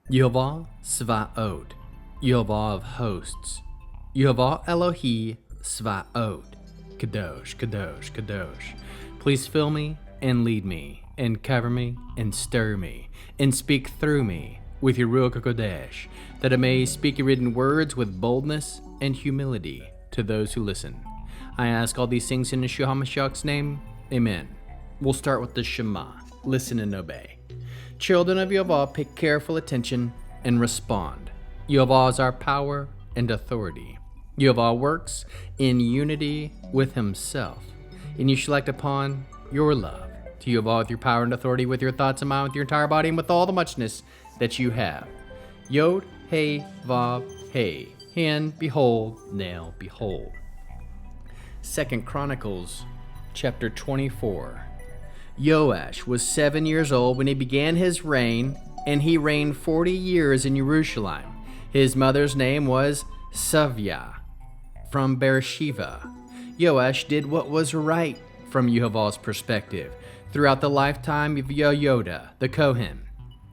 Yehovah Tzva'ot, Yehovah of hosts, Yehovah Elohei Tzva'ot, Kadosh, Kadosh, Kadosh. Please fill me and lead me, and cover me and stir me, and speak through me with your Ruach HaKodesh, that I may speak your written words with boldness and humility to those who listen. I ask all these things in Yeshua HaMashiach's name. Amen. We'll start with the Shema. Listen and obey. Children of Yehovah, pay careful attention and respond. Yehovah is our power and authority. Yehovah works in unity with himself, and you shall act upon your love to Yehovah with your power and authority, with your thoughts and mind, with your entire body, and with all the muchness that you have. Yeh-ho-VAH, and behold, now behold. 2 Chronicles chapter 24. Joash was 7 years old when he began his reign, and he reigned 40 years in Jerusalem. His mother's name was Savia from Beersheba. Joash did what was right from Yehovah's perspective throughout the lifetime of Jehoiada the Kohen.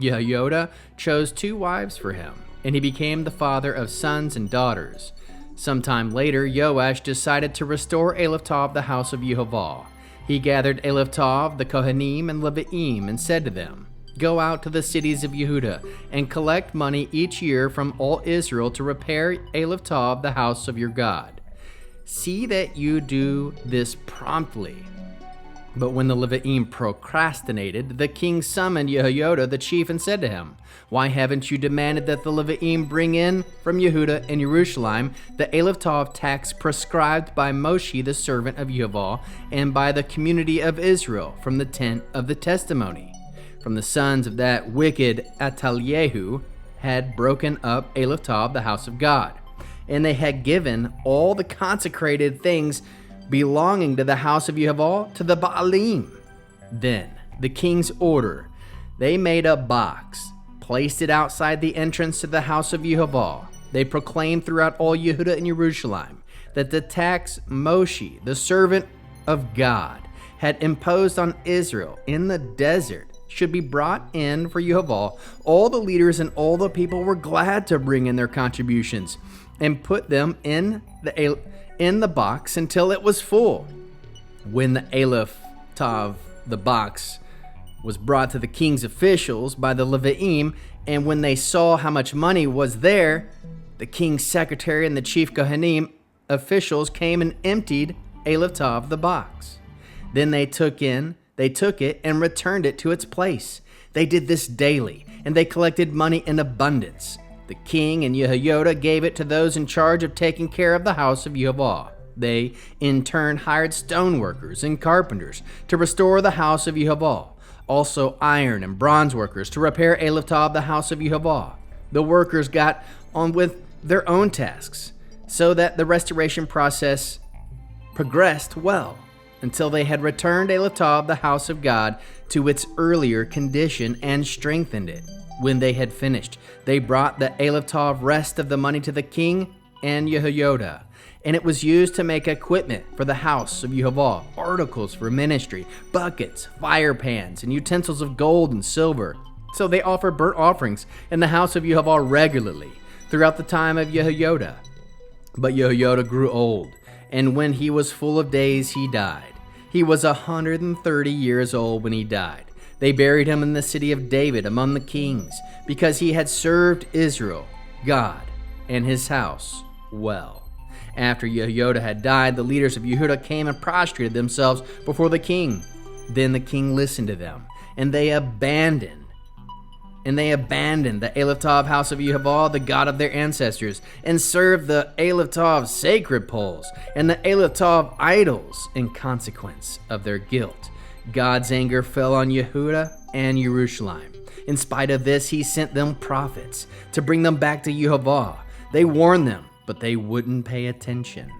Jehoiada chose 2 wives for him, and he became the father of sons and daughters. Sometime later, Joash decided to restore Eloftov, the house of Yehovah. He gathered Eloftov, the Kohanim, and Levi'im, and said to them, "Go out to the cities of Yehuda, and collect money each year from all Israel to repair Eloftov, the house of your God. See that you do this promptly." But when the Levi'im procrastinated, the king summoned Jehoiada the chief and said to him, "Why haven't you demanded that the Levi'im bring in from Yehuda and Jerusalem the Eloftov tax prescribed by Moshe the servant of Yehovah and by the community of Israel from the tent of the testimony?" From the sons of that wicked Ataliehu had broken up Eloftov, the house of God, and they had given all the consecrated things belonging to the house of Yehovah to the Baalim. Then the king's order, they made a box, placed it outside the entrance to the house of Yehovah. They proclaimed throughout all Yehuda and Jerusalem that the tax Moshe, the servant of God, had imposed on Israel in the desert should be brought in for Yehovah. All the leaders and all the people were glad to bring in their contributions and put them in the box until it was full. When the Eloftov, the box, was brought to the king's officials by the Levi'im, and when they saw how much money was there, the king's secretary and the chief Kohanim officials came and emptied Eloftov the box. Then they took it and returned it to its place. They did this daily, and they collected money in abundance. The king and Jehoiada gave it to those in charge of taking care of the house of Yehovah. They, in turn, hired stoneworkers and carpenters to restore the house of Yehovah. Also iron and bronze workers to repair Eloftov, the house of Yehovah. The workers got on with their own tasks, so that the restoration process progressed well until they had returned Eloftov, the house of God, to its earlier condition and strengthened it. When they had finished, they brought the Eloftov rest of the money to the king and Jehoiada, and it was used to make equipment for the house of Yehovah, articles for ministry, buckets, fire pans, and utensils of gold and silver. So they offered burnt offerings in the house of Yehovah regularly throughout the time of Jehoiada. But Jehoiada grew old, and when he was full of days, he died. He was 130 years old when he died. They buried him in the city of David among the kings, because he had served Israel, God, and his house well. After Jehoiada had died, the leaders of Yehuda came and prostrated themselves before the king. Then the king listened to them, and they abandoned the Eloftov house of Yehovah, the God of their ancestors, and served the Eloftov sacred poles and the Eloftov idols in consequence of their guilt. God's anger fell on Yehuda and Jerusalem. In spite of this, he sent them prophets to bring them back to Yehovah. They warned them, but they wouldn't pay attention.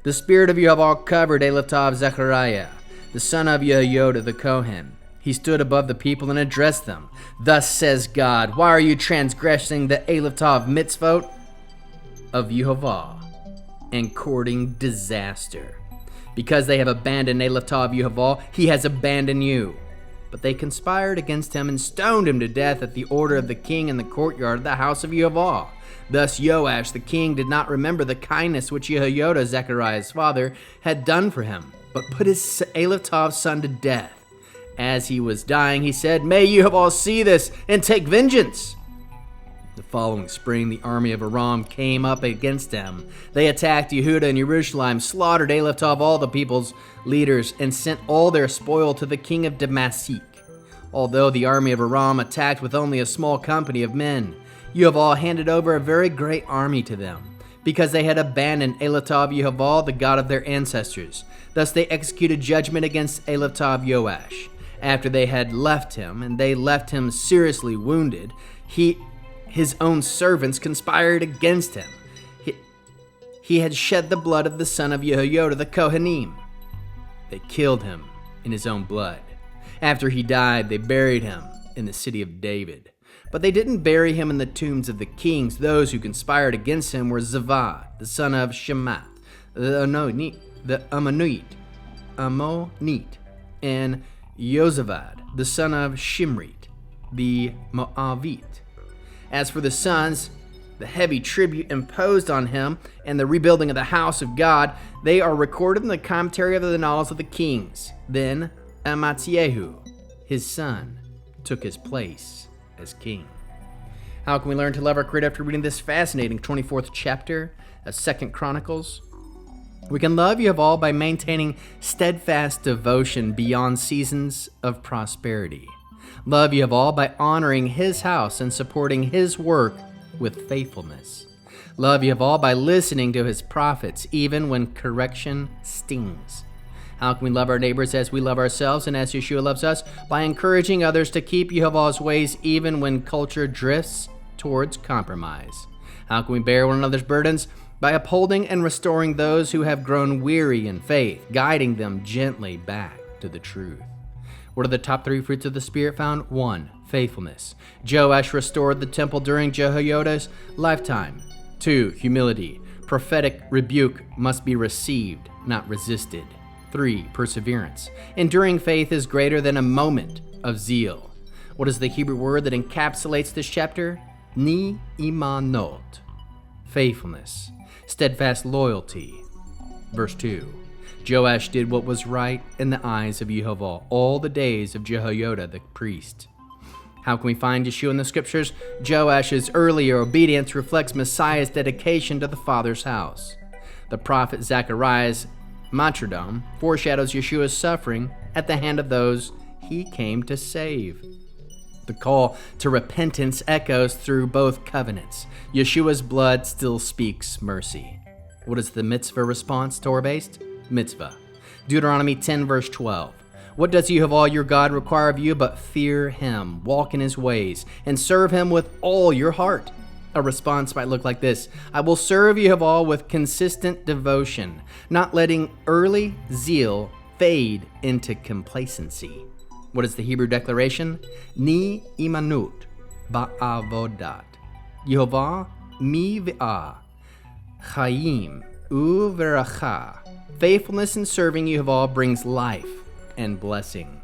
The spirit of Yehovah covered Eloftov Zechariah, the son of Jehoiada the Kohen. He stood above the people and addressed them. "Thus says God, why are you transgressing the Eloftov mitzvot of Yehovah and courting disaster? Because they have abandoned Eloftov Yehovah, he has abandoned you. But they conspired against him and stoned him to death at the order of the king in the courtyard of the house of Yehovah. Thus Joash the king did not remember the kindness which Jehoiada, Zechariah's father, had done for him, but put his Elotov's son to death. As he was dying, he said, "May Yehovah see this and take vengeance." The following spring, the army of Aram came up against them. They attacked Yehuda and Jerusalem, slaughtered Elotob, all the people's leaders, and sent all their spoil to the king of Damascus. Although the army of Aram attacked with only a small company of men, Yehovah handed over a very great army to them, because they had abandoned Elotob Yehovah, the God of their ancestors. Thus they executed judgment against Elotob Joash. After they had left him, and they left him seriously wounded, his own servants conspired against him. He had shed the blood of the son of Jehoiada the Kohanim. They killed him in his own blood. After he died, they buried him in the city of David. But they didn't bury him in the tombs of the kings. Those who conspired against him were Zevah, the son of Shemath, the Ammonite, and Yozavad, the son of Shimrit, the Moavite. As for the sons, the heavy tribute imposed on him and the rebuilding of the house of God, they are recorded in the commentary of the Annals of the Kings. Then Amatyehu, his son, took his place as king. How can we learn to love our Creator after reading this fascinating 24th chapter of 2 Chronicles? We can love Yehovah by maintaining steadfast devotion beyond seasons of prosperity. Love Yehovah by honoring his house and supporting his work with faithfulness. Love Yehovah by listening to his prophets even when correction stings. How can we love our neighbors as we love ourselves and as Yeshua loves us? By encouraging others to keep Yehovah's ways even when culture drifts towards compromise. How can we bear one another's burdens? By upholding and restoring those who have grown weary in faith, guiding them gently back to the truth. What are the top 3 fruits of the Spirit found? 1. Faithfulness. Joash restored the temple during Jehoiada's lifetime. 2. Humility. Prophetic rebuke must be received, not resisted. 3. Perseverance. Enduring faith is greater than a moment of zeal. What is the Hebrew word that encapsulates this chapter? Ne-eh-mah-NOOT. Faithfulness. Steadfast loyalty. Verse 2. Joash did what was right in the eyes of Yehovah all the days of Jehoiada the priest. How can we find Yeshua in the scriptures? Joash's earlier obedience reflects Messiah's dedication to the Father's house. The prophet Zechariah's martyrdom foreshadows Yeshua's suffering at the hand of those he came to save. The call to repentance echoes through both covenants. Yeshua's blood still speaks mercy. What is the mitzvah response, Torah-Based? Mitzvah. Deuteronomy 10 verse 12. What does Yehovah your God require of you but fear him, walk in his ways, and serve him with all your heart? A response might look like this: I will serve Yehovah with consistent devotion, not letting early zeal fade into complacency. What is the Hebrew declaration? Ne-eh-mah-NOOT ba'avodat. Yehovah mi-ve'ah chayim u-veracha. Faithfulness in serving Yehovah brings life and blessing.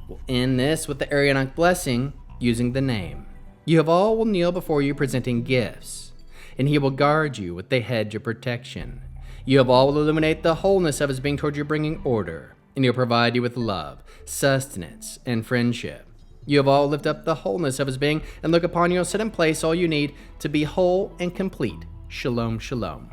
We'll end this with the Aaronic blessing using the name. Yehovah will kneel before you presenting gifts, and he will guard you with the hedge of protection. Yehovah will illuminate the wholeness of his being toward you, bringing order, and he'll provide you with love, sustenance, and friendship. Yehovah will lift up the wholeness of his being and look upon you and set in place all you need to be whole and complete. Shalom, shalom.